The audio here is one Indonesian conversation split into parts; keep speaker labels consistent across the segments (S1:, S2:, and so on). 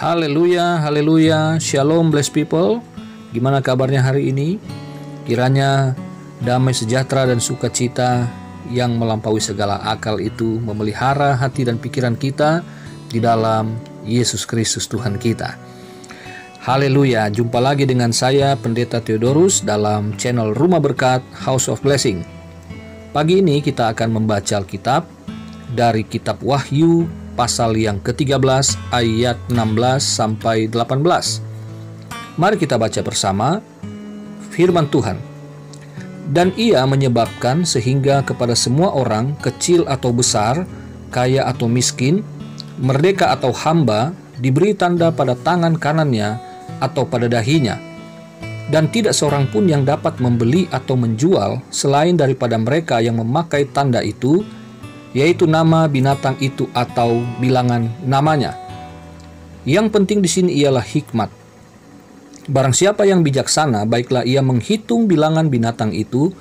S1: Haleluya, haleluya, shalom blessed people. Gimana kabarnya hari ini? Kiranya damai sejahtera dan sukacita yang melampaui segala akal itu memelihara hati dan pikiran kita di dalam Yesus Kristus Tuhan kita. Haleluya, jumpa lagi dengan saya Pendeta Theodorus dalam channel Rumah Berkat House of Blessing. Pagi ini kita akan membaca Alkitab dari kitab Wahyu pasal yang ke-13 ayat 16 sampai 18. Mari kita baca bersama firman Tuhan. Dan ia menyebabkan sehingga kepada semua orang, kecil atau besar, kaya atau miskin, merdeka atau hamba, diberi tanda pada tangan kanannya atau pada dahinya. Dan tidak seorang pun yang dapat membeli atau menjual selain daripada mereka yang memakai tanda itu, yaitu nama binatang itu atau bilangan namanya. Yang penting di sini ialah hikmat. Barang siapa yang bijaksana, baiklah ia menghitung bilangan binatang itu,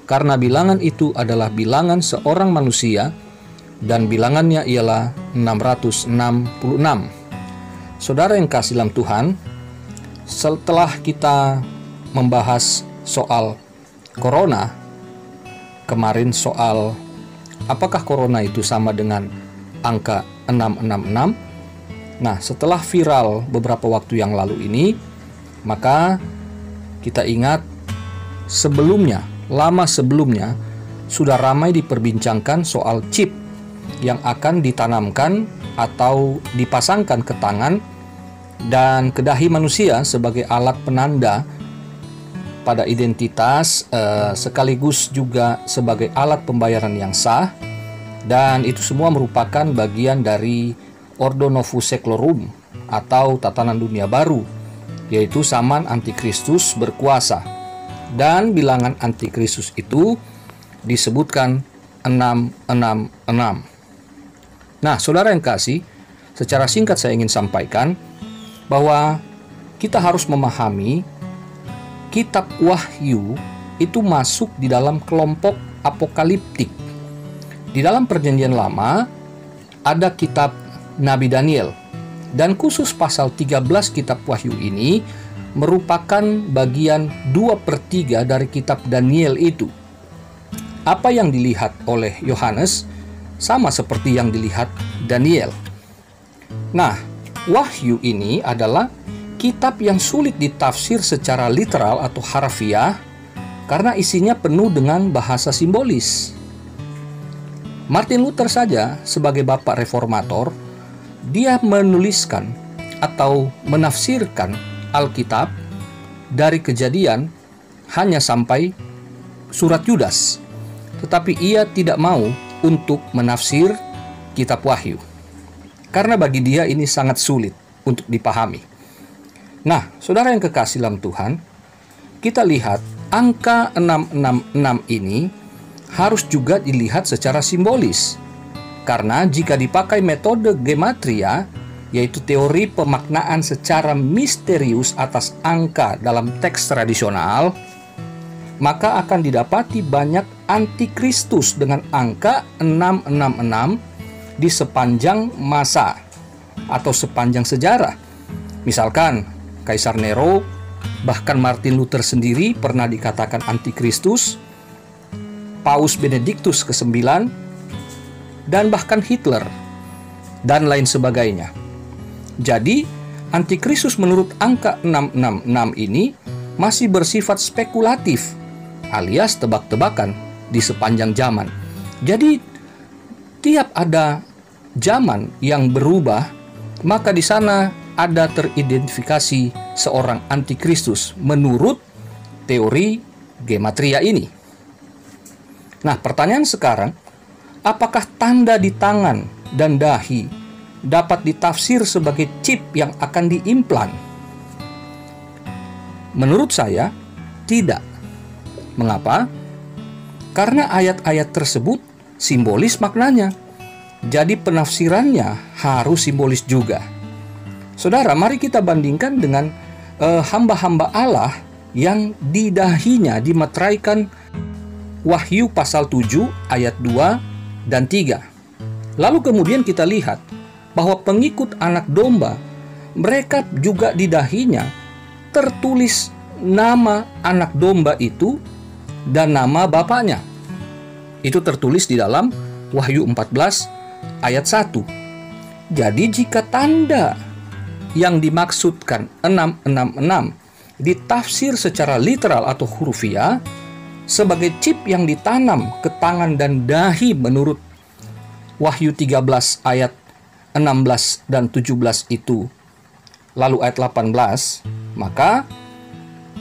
S1: karena bilangan itu adalah bilangan seorang manusia, dan bilangannya ialah 666. Saudara yang kasih dalam Tuhan, setelah kita membahas soal corona, kemarin soal apakah corona itu sama dengan angka 666? Nah, setelah viral beberapa waktu yang lalu ini, maka kita ingat lama sebelumnya sudah ramai diperbincangkan soal chip yang akan ditanamkan atau dipasangkan ke tangan dan ke dahi manusia sebagai alat penanda pada identitas, sekaligus juga sebagai alat pembayaran yang sah, dan itu semua merupakan bagian dari Ordo Novus Seclorum atau tatanan dunia baru, yaitu zaman Antikristus berkuasa, dan bilangan Antikristus itu disebutkan 666. Nah, saudara yang kasih, secara singkat saya ingin sampaikan bahwa kita harus memahami kitab Wahyu itu masuk di dalam kelompok apokaliptik. Di dalam Perjanjian Lama ada kitab Nabi Daniel, dan khusus pasal 13 kitab Wahyu ini merupakan bagian 2/3 dari kitab Daniel itu. Apa yang dilihat oleh Yohanes sama seperti yang dilihat Daniel. Nah, Wahyu ini adalah kitab yang sulit ditafsir secara literal atau harfiah karena isinya penuh dengan bahasa simbolis. Martin Luther saja sebagai bapak reformator, dia menuliskan atau menafsirkan Alkitab dari Kejadian hanya sampai surat Yudas, tetapi ia tidak mau untuk menafsir kitab Wahyu karena bagi dia ini sangat sulit untuk dipahami. Nah, saudara yang kekasih dalam Tuhan, kita lihat angka 666 ini harus juga dilihat secara simbolis. Karena jika dipakai metode gematria, yaitu teori pemaknaan secara misterius atas angka dalam teks tradisional, maka akan didapati banyak antikristus dengan angka 666 di sepanjang masa atau sepanjang sejarah. Misalkan Kaisar Nero, bahkan Martin Luther sendiri pernah dikatakan antikristus, Paus Benediktus ke-9, dan bahkan Hitler, dan lain sebagainya. Jadi, antikristus menurut angka 666 ini masih bersifat spekulatif, alias tebak-tebakan di sepanjang zaman. Jadi, tiap ada zaman yang berubah, maka di sana ada teridentifikasi seorang antikristus menurut teori gematria ini. Nah, pertanyaan sekarang, apakah tanda di tangan dan dahi dapat ditafsir sebagai chip yang akan diimplan? Menurut saya, tidak. Mengapa? Karena ayat-ayat tersebut simbolis maknanya. Jadi penafsirannya harus simbolis juga. Saudara, mari kita bandingkan dengan hamba-hamba Allah yang di dahinya dimeteraikan Wahyu pasal 7 ayat 2 dan 3. Lalu kemudian kita lihat bahwa pengikut anak domba mereka juga di dahinya tertulis nama anak domba itu dan nama bapaknya. Itu tertulis di dalam Wahyu 14 ayat 1. Jadi jika tanda yang dimaksudkan 666 ditafsir secara literal atau hurufiah sebagai chip yang ditanam ke tangan dan dahi menurut Wahyu 13 ayat 16 dan 17 itu, lalu ayat 18, maka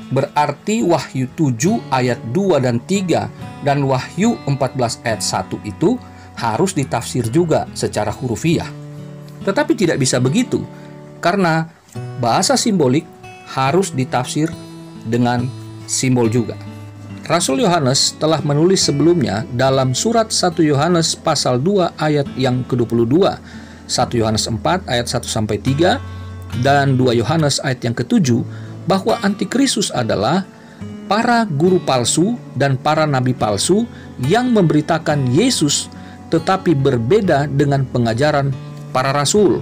S1: berarti Wahyu 7 ayat 2 dan 3 dan Wahyu 14 ayat 1 itu harus ditafsir juga secara hurufiah. Tetapi tidak bisa begitu, karena bahasa simbolik harus ditafsir dengan simbol juga. Rasul Yohanes telah menulis sebelumnya dalam surat 1 Yohanes pasal 2 ayat yang ke-22, 1 Yohanes 4 ayat 1-3, dan 2 Yohanes ayat yang ke-7, bahwa antikristus adalah para guru palsu dan para nabi palsu yang memberitakan Yesus tetapi berbeda dengan pengajaran para rasul.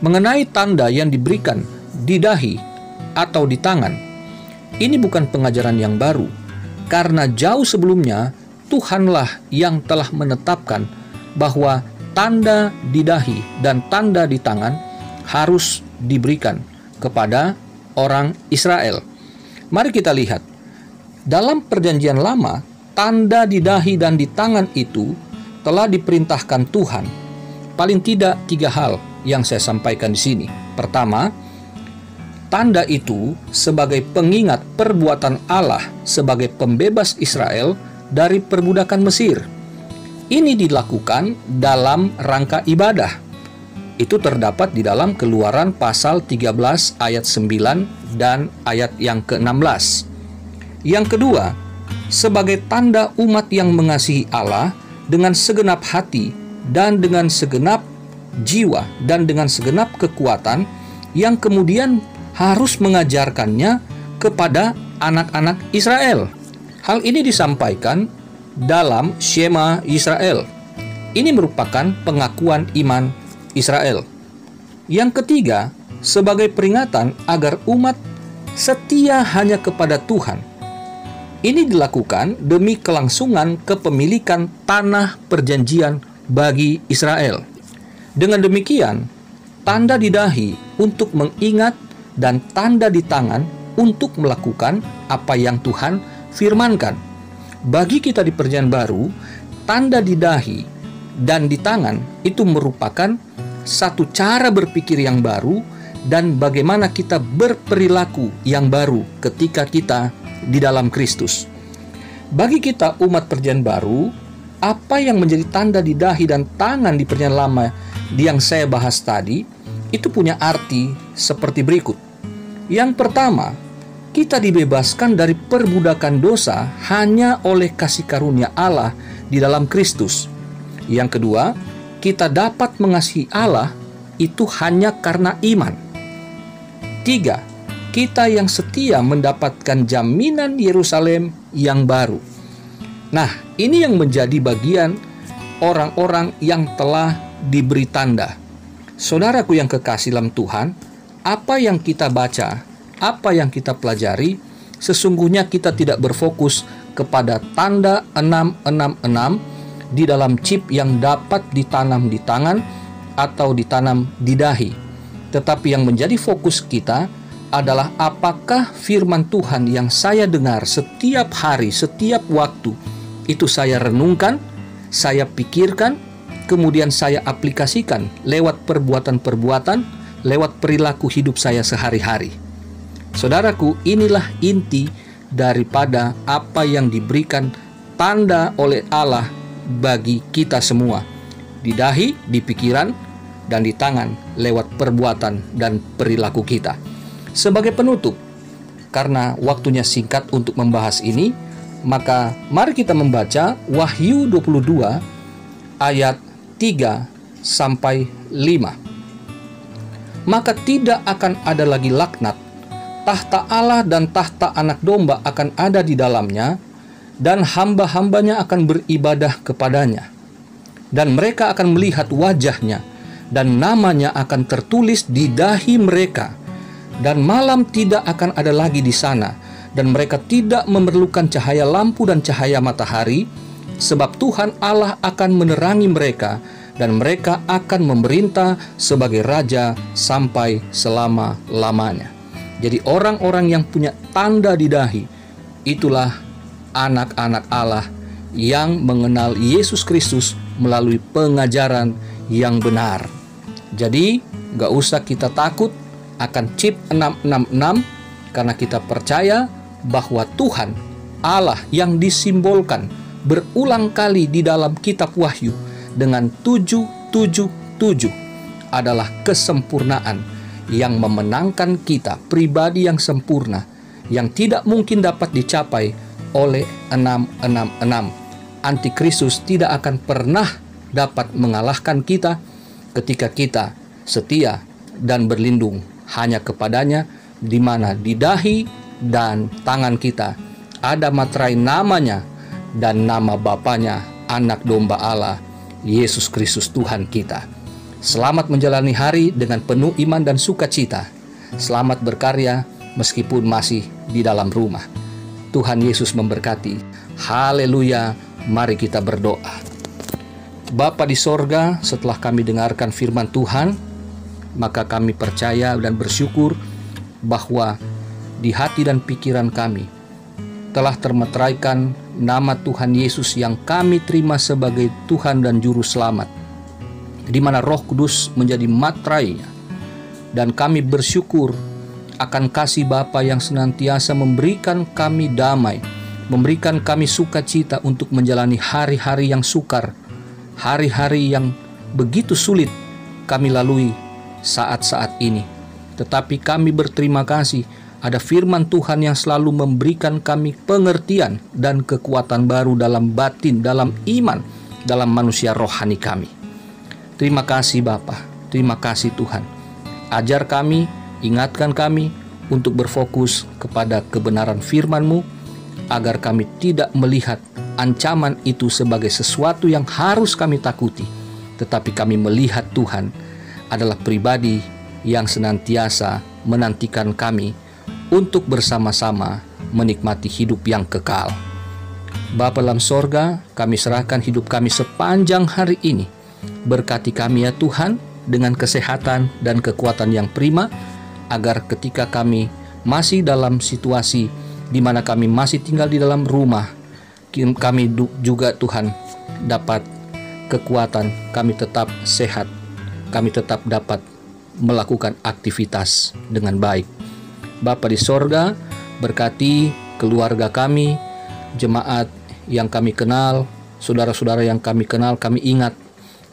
S1: Mengenai tanda yang diberikan di dahi atau di tangan, ini bukan pengajaran yang baru, karena jauh sebelumnya Tuhanlah yang telah menetapkan bahwa tanda di dahi dan tanda di tangan harus diberikan kepada orang Israel. Mari kita lihat. Dalam perjanjian lama, tanda di dahi dan di tangan itu telah diperintahkan Tuhan. Paling tidak 3 hal yang saya sampaikan di sini. Pertama, tanda itu sebagai pengingat perbuatan Allah sebagai pembebas Israel dari perbudakan Mesir. Ini dilakukan dalam rangka ibadah. Itu terdapat di dalam Keluaran pasal 13 ayat 9 dan ayat yang ke-16. Yang kedua, sebagai tanda umat yang mengasihi Allah dengan segenap hati dan dengan segenap jiwa dan dengan segenap kekuatan, yang kemudian harus mengajarkannya kepada anak-anak Israel. Hal ini disampaikan dalam Shema Israel. Ini merupakan pengakuan iman Israel. Yang ketiga, sebagai peringatan agar umat setia hanya kepada Tuhan. Ini dilakukan demi kelangsungan kepemilikan tanah perjanjian bagi Israel. Dengan demikian, tanda di dahi untuk mengingat dan tanda di tangan untuk melakukan apa yang Tuhan firmankan. Bagi kita di Perjanjian Baru, tanda di dahi dan di tangan itu merupakan satu cara berpikir yang baru dan bagaimana kita berperilaku yang baru ketika kita di dalam Kristus. Bagi kita umat Perjanjian Baru, apa yang menjadi tanda di dahi dan tangan di Perjanjian Lama yang saya bahas tadi, itu punya arti seperti berikut. Yang pertama, kita dibebaskan dari perbudakan dosa hanya oleh kasih karunia Allah di dalam Kristus. Yang kedua, kita dapat mengasihi Allah itu hanya karena iman. 3. Kita yang setia mendapatkan jaminan Yerusalem yang baru. Nah, ini yang menjadi bagian orang-orang yang telah diberi tanda. Saudaraku yang kekasih dalam Tuhan, apa yang kita baca, apa yang kita pelajari, sesungguhnya kita tidak berfokus kepada tanda 666 di dalam chip yang dapat ditanam di tangan atau ditanam di dahi. Tetapi yang menjadi fokus kita adalah apakah firman Tuhan yang saya dengar setiap hari, setiap waktu, itu saya renungkan, saya pikirkan, kemudian saya aplikasikan lewat perbuatan-perbuatan, lewat perilaku hidup saya sehari-hari. Saudaraku, inilah inti daripada apa yang diberikan tanda oleh Allah bagi kita semua, di dahi, di pikiran, dan di tangan lewat perbuatan dan perilaku kita. Sebagai penutup, karena waktunya singkat untuk membahas ini, maka mari kita membaca Wahyu 22 ayat 3-5. Maka tidak akan ada lagi laknat, tahta Allah dan tahta anak domba akan ada di dalamnya, dan hamba-hambanya akan beribadah kepadanya. Dan mereka akan melihat wajahnya, dan namanya akan tertulis di dahi mereka, dan malam tidak akan ada lagi di sana, dan mereka tidak memerlukan cahaya lampu dan cahaya matahari, sebab Tuhan Allah akan menerangi mereka, dan mereka akan memerintah sebagai raja sampai selama-lamanya. Jadi orang-orang yang punya tanda di dahi, itulah anak-anak Allah yang mengenal Yesus Kristus melalui pengajaran yang benar. Jadi gak usah kita takut akan chip 666, karena kita percaya bahwa Tuhan Allah yang disimbolkan berulang kali di dalam kitab Wahyu dengan 777 adalah kesempurnaan yang memenangkan kita, pribadi yang sempurna, yang tidak mungkin dapat dicapai oleh 666. Antikristus tidak akan pernah dapat mengalahkan kita ketika kita setia dan berlindung hanya kepadanya, di mana di dahi dan tangan kita ada materai namanya dan nama Bapanya, Anak Domba Allah, Yesus Kristus Tuhan kita. Selamat menjalani hari dengan penuh iman dan sukacita. Selamat berkarya meskipun masih di dalam rumah. Tuhan Yesus memberkati. Haleluya. Mari kita berdoa. Bapa di sorga, setelah kami dengarkan firman Tuhan, maka kami percaya dan bersyukur bahwa di hati dan pikiran kami telah termeteraikan nama Tuhan Yesus yang kami terima sebagai Tuhan dan Juru Selamat, di mana Roh Kudus menjadi materainya. Dan kami bersyukur akan kasih Bapa yang senantiasa memberikan kami damai, memberikan kami sukacita untuk menjalani hari-hari yang sukar, hari-hari yang begitu sulit kami lalui saat-saat ini. Tetapi kami berterima kasih ada firman Tuhan yang selalu memberikan kami pengertian dan kekuatan baru dalam batin, dalam iman, dalam manusia rohani kami. Terima kasih Bapa, terima kasih Tuhan. Ajar kami, ingatkan kami untuk berfokus kepada kebenaran firman-Mu, agar kami tidak melihat ancaman itu sebagai sesuatu yang harus kami takuti, tetapi kami melihat Tuhan adalah pribadi yang senantiasa menantikan kami untuk bersama-sama menikmati hidup yang kekal. Bapa dalam sorga, kami serahkan hidup kami sepanjang hari ini. Berkati kami ya Tuhan dengan kesehatan dan kekuatan yang prima, agar ketika kami masih dalam situasi di mana kami masih tinggal di dalam rumah, kami juga Tuhan dapat kekuatan, kami tetap sehat, kami tetap dapat melakukan aktivitas dengan baik. Bapa di sorga, berkati keluarga kami, jemaat yang kami kenal, saudara-saudara yang kami kenal, kami ingat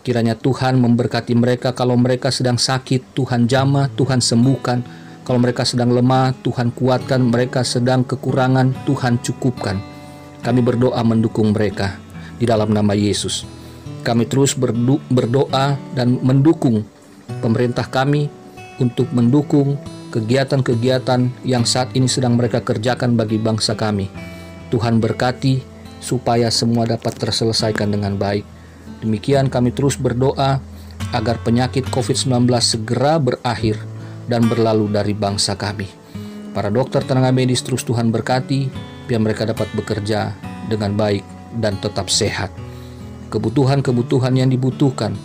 S1: kiranya Tuhan memberkati mereka. Kalau mereka sedang sakit, Tuhan jamah, Tuhan sembuhkan. Kalau mereka sedang lemah, Tuhan kuatkan. Mereka sedang kekurangan, Tuhan cukupkan. Kami berdoa mendukung mereka di dalam nama Yesus. Kami terus berdoa dan mendukung pemerintah kami untuk mendukung kegiatan-kegiatan yang saat ini sedang mereka kerjakan bagi bangsa kami. Tuhan berkati supaya semua dapat terselesaikan dengan baik. Demikian kami terus berdoa agar penyakit COVID-19 segera berakhir dan berlalu dari bangsa kami. Para dokter tenaga medis terus Tuhan berkati, biar mereka dapat bekerja dengan baik dan tetap sehat. Kebutuhan-kebutuhan yang dibutuhkan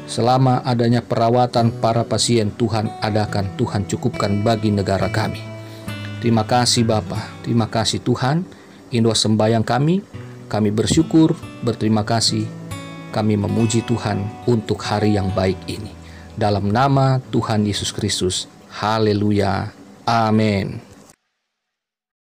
S1: selama adanya perawatan para pasien, Tuhan adakan, Tuhan cukupkan bagi negara kami. Terima kasih Bapa, terima kasih Tuhan. Ini sembahyang kami bersyukur, berterima kasih. Kami memuji Tuhan untuk hari yang baik ini. Dalam nama Tuhan Yesus Kristus. Haleluya. Amin.